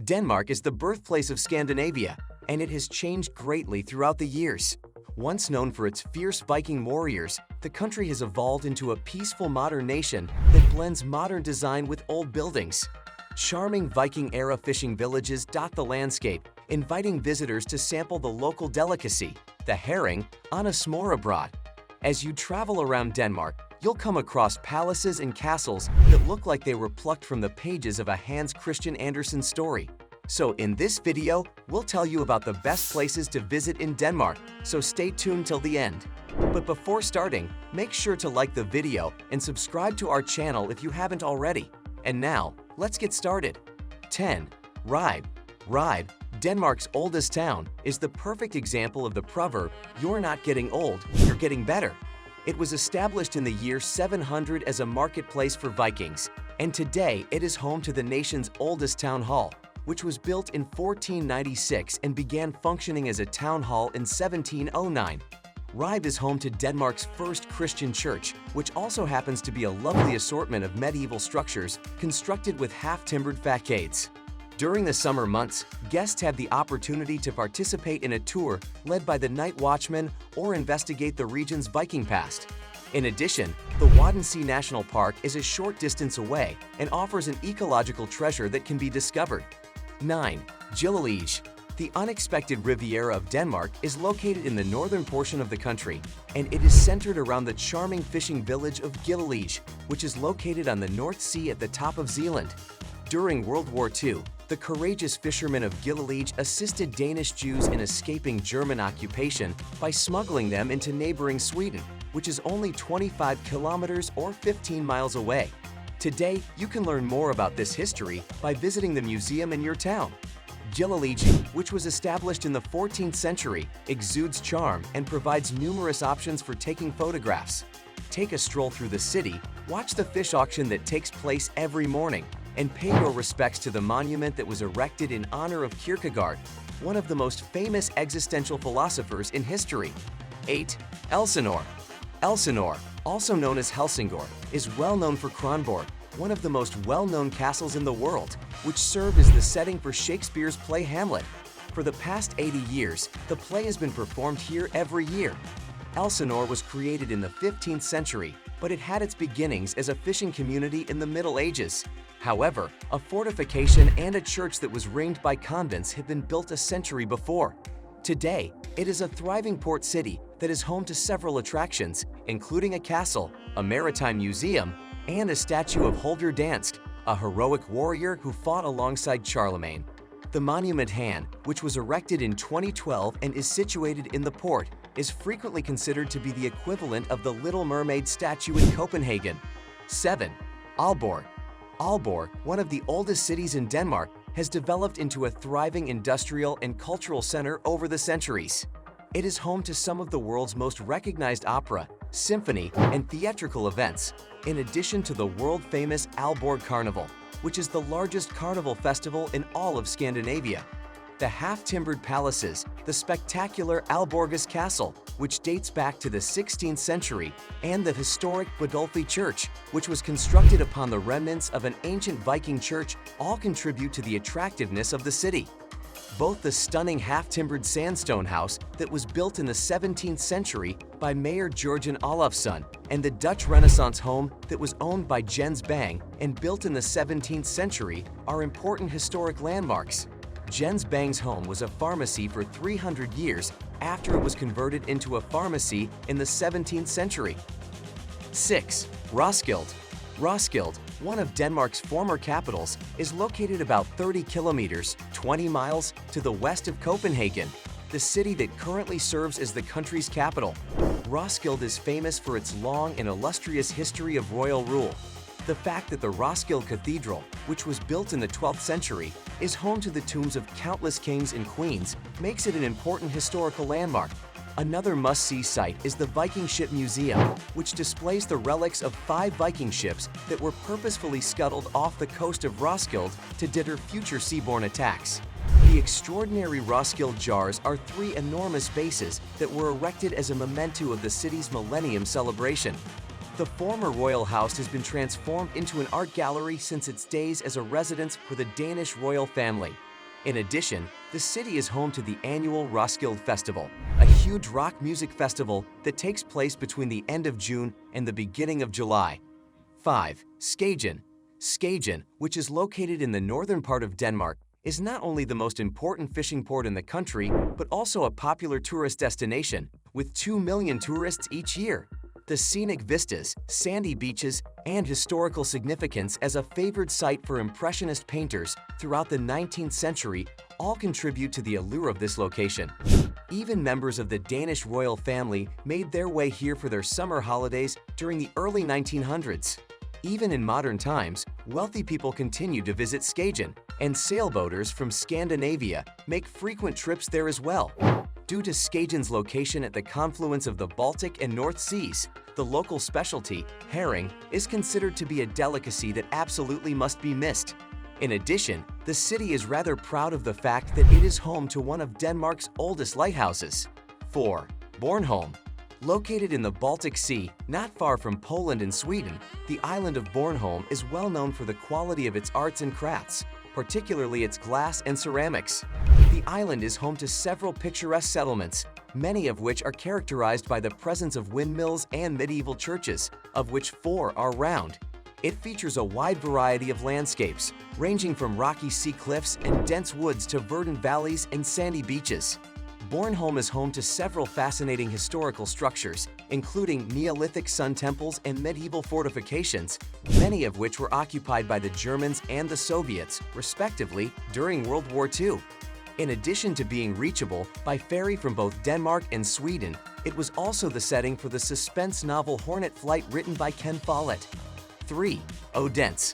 Denmark is the birthplace of Scandinavia, and it has changed greatly throughout the years. Once known for its fierce Viking warriors, the country has evolved into a peaceful modern nation that blends modern design with old buildings. Charming Viking-era fishing villages dot the landscape, inviting visitors to sample the local delicacy, the herring, on a smørrebrød. As you travel around Denmark, you'll come across palaces and castles that look like they were plucked from the pages of a Hans Christian Andersen story. So in this video, we'll tell you about the best places to visit in Denmark, so stay tuned till the end. But before starting, make sure to like the video and subscribe to our channel if you haven't already. And now, let's get started. 10. Ribe. Ribe, Denmark's oldest town, is the perfect example of the proverb, "You're not getting old, you're getting better." It was established in the year 700 as a marketplace for Vikings, and today it is home to the nation's oldest town hall, which was built in 1496 and began functioning as a town hall in 1709. Ribe is home to Denmark's first Christian church, which also happens to be a lovely assortment of medieval structures constructed with half-timbered facades. During the summer months, guests have the opportunity to participate in a tour led by the night watchman or investigate the region's Viking past. In addition, the Odense National Park is a short distance away and offers an ecological treasure that can be discovered. 9. Gilleleje. The unexpected Riviera of Denmark is located in the northern portion of the country, and it is centered around the charming fishing village of Gilleleje, which is located on the North Sea at the top of Zealand. During World War II, the courageous fishermen of Gilleleje assisted Danish Jews in escaping German occupation by smuggling them into neighboring Sweden, which is only 25 kilometers or 15 miles away. Today, you can learn more about this history by visiting the museum in your town. Gilleleje, which was established in the 14th century, exudes charm and provides numerous options for taking photographs. Take a stroll through the city, watch the fish auction that takes place every morning, and pay your respects to the monument that was erected in honor of Kierkegaard, one of the most famous existential philosophers in history. 8. Elsinore. Elsinore, also known as Helsingør, is well known for Kronborg, one of the most well-known castles in the world, which served as the setting for Shakespeare's play Hamlet. For the past 80 years, the play has been performed here every year. Elsinore was created in the 15th century, but it had its beginnings as a fishing community in the Middle Ages. However, a fortification and a church that was ringed by convents had been built a century before. Today, it is a thriving port city that is home to several attractions, including a castle, a maritime museum, and a statue of Holger Dansk, a heroic warrior who fought alongside Charlemagne. The monument Han, which was erected in 2012 and is situated in the port, is frequently considered to be the equivalent of the Little Mermaid statue in Copenhagen. 7. Aalborg. Aalborg, one of the oldest cities in Denmark, has developed into a thriving industrial and cultural center over the centuries. It is home to some of the world's most recognized opera, symphony, and theatrical events, in addition to the world-famous Aalborg Carnival, which is the largest carnival festival in all of Scandinavia. The half-timbered palaces, the spectacular Aalborg's Castle, which dates back to the 16th century, and the historic Budolfi Church, which was constructed upon the remnants of an ancient Viking church, all contribute to the attractiveness of the city. Both the stunning half-timbered sandstone house that was built in the 17th century by Mayor Jørgen Olofsson and the Dutch Renaissance home that was owned by Jens Bang and built in the 17th century are important historic landmarks. Jens Bang's home was a pharmacy for 300 years after it was converted into a pharmacy in the 17th century. 6. Roskilde. Roskilde, one of Denmark's former capitals, is located about 30 kilometers, 20 miles, to the west of Copenhagen, the city that currently serves as the country's capital. Roskilde is famous for its long and illustrious history of royal rule. The fact that the Roskilde Cathedral, which was built in the 12th century, is home to the tombs of countless kings and queens makes it an important historical landmark. Another must-see site is the Viking Ship Museum, which displays the relics of 5 Viking ships that were purposefully scuttled off the coast of Roskilde to deter future seaborne attacks. The extraordinary Roskilde jars are 3 enormous vases that were erected as a memento of the city's millennium celebration. The former royal house has been transformed into an art gallery since its days as a residence for the Danish royal family. In addition, the city is home to the annual Roskilde Festival, a huge rock music festival that takes place between the end of June and the beginning of July. 5. Skagen. Skagen, which is located in the northern part of Denmark, is not only the most important fishing port in the country, but also a popular tourist destination, with 2 million tourists each year. The scenic vistas, sandy beaches, and historical significance as a favored site for Impressionist painters throughout the 19th century all contribute to the allure of this location. Even members of the Danish royal family made their way here for their summer holidays during the early 1900s. Even in modern times, wealthy people continue to visit Skagen, and sailboaters from Scandinavia make frequent trips there as well. Due to Skagen's location at the confluence of the Baltic and North Seas, the local specialty, herring, is considered to be a delicacy that absolutely must be missed. In addition, the city is rather proud of the fact that it is home to one of Denmark's oldest lighthouses. 4. Bornholm. Located in the Baltic Sea, not far from Poland and Sweden, the island of Bornholm is well known for the quality of its arts and crafts, particularly its glass and ceramics. The island is home to several picturesque settlements, many of which are characterized by the presence of windmills and medieval churches, of which 4 are round. It features a wide variety of landscapes, ranging from rocky sea cliffs and dense woods to verdant valleys and sandy beaches. Bornholm is home to several fascinating historical structures, including Neolithic sun temples and medieval fortifications, many of which were occupied by the Germans and the Soviets, respectively, during World War II. In addition to being reachable by ferry from both Denmark and Sweden, it was also the setting for the suspense novel Hornet Flight written by Ken Follett. 3. Odense.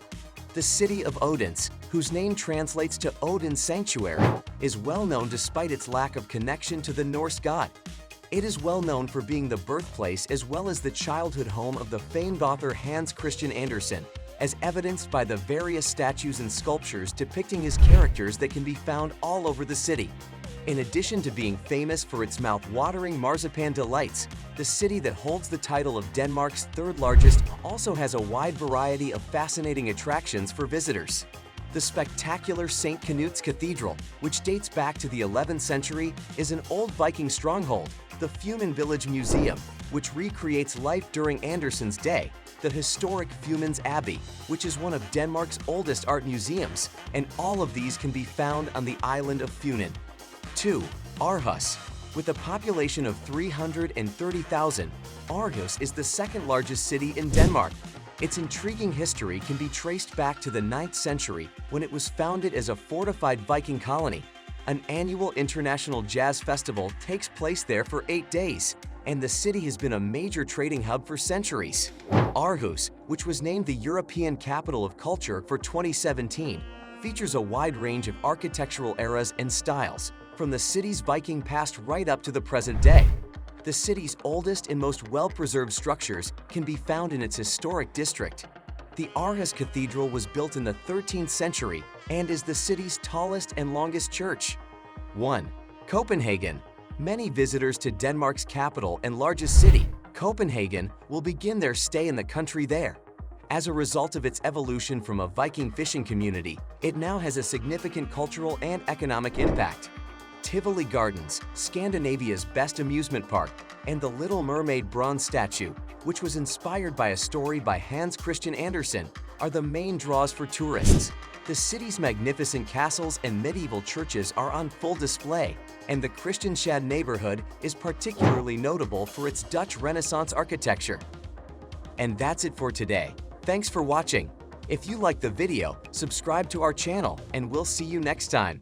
The city of Odense, whose name translates to Odin's sanctuary, is well known despite its lack of connection to the Norse god. It is well known for being the birthplace as well as the childhood home of the famed author Hans Christian Andersen, as evidenced by the various statues and sculptures depicting his characters that can be found all over the city. In addition to being famous for its mouth-watering marzipan delights, the city that holds the title of Denmark's third largest also has a wide variety of fascinating attractions for visitors. The spectacular St. Knut's Cathedral, which dates back to the 11th century, is an old Viking stronghold. The Funen Village Museum, which recreates life during Andersen's day, the historic Fumens Abbey, which is one of Denmark's oldest art museums, and all of these can be found on the island of Funen. 2. Aarhus. With a population of 330,000, Aarhus is the second largest city in Denmark. Its intriguing history can be traced back to the 9th century when it was founded as a fortified Viking colony. An annual international jazz festival takes place there for 8 days, and the city has been a major trading hub for centuries. Aarhus, which was named the European Capital of Culture for 2017, features a wide range of architectural eras and styles, from the city's Viking past right up to the present day. The city's oldest and most well-preserved structures can be found in its historic district. The Aarhus Cathedral was built in the 13th century and is the city's tallest and longest church. 1. Copenhagen. Many visitors to Denmark's capital and largest city, Copenhagen, will begin their stay in the country there. As a result of its evolution from a Viking fishing community, it now has a significant cultural and economic impact. Tivoli Gardens, Scandinavia's best amusement park, and the Little Mermaid bronze statue, which was inspired by a story by Hans Christian Andersen, are the main draws for tourists. The city's magnificent castles and medieval churches are on full display, and the Christiansted neighborhood is particularly notable for its Dutch Renaissance architecture. And that's it for today. Thanks for watching. If you liked the video, subscribe to our channel, and we'll see you next time.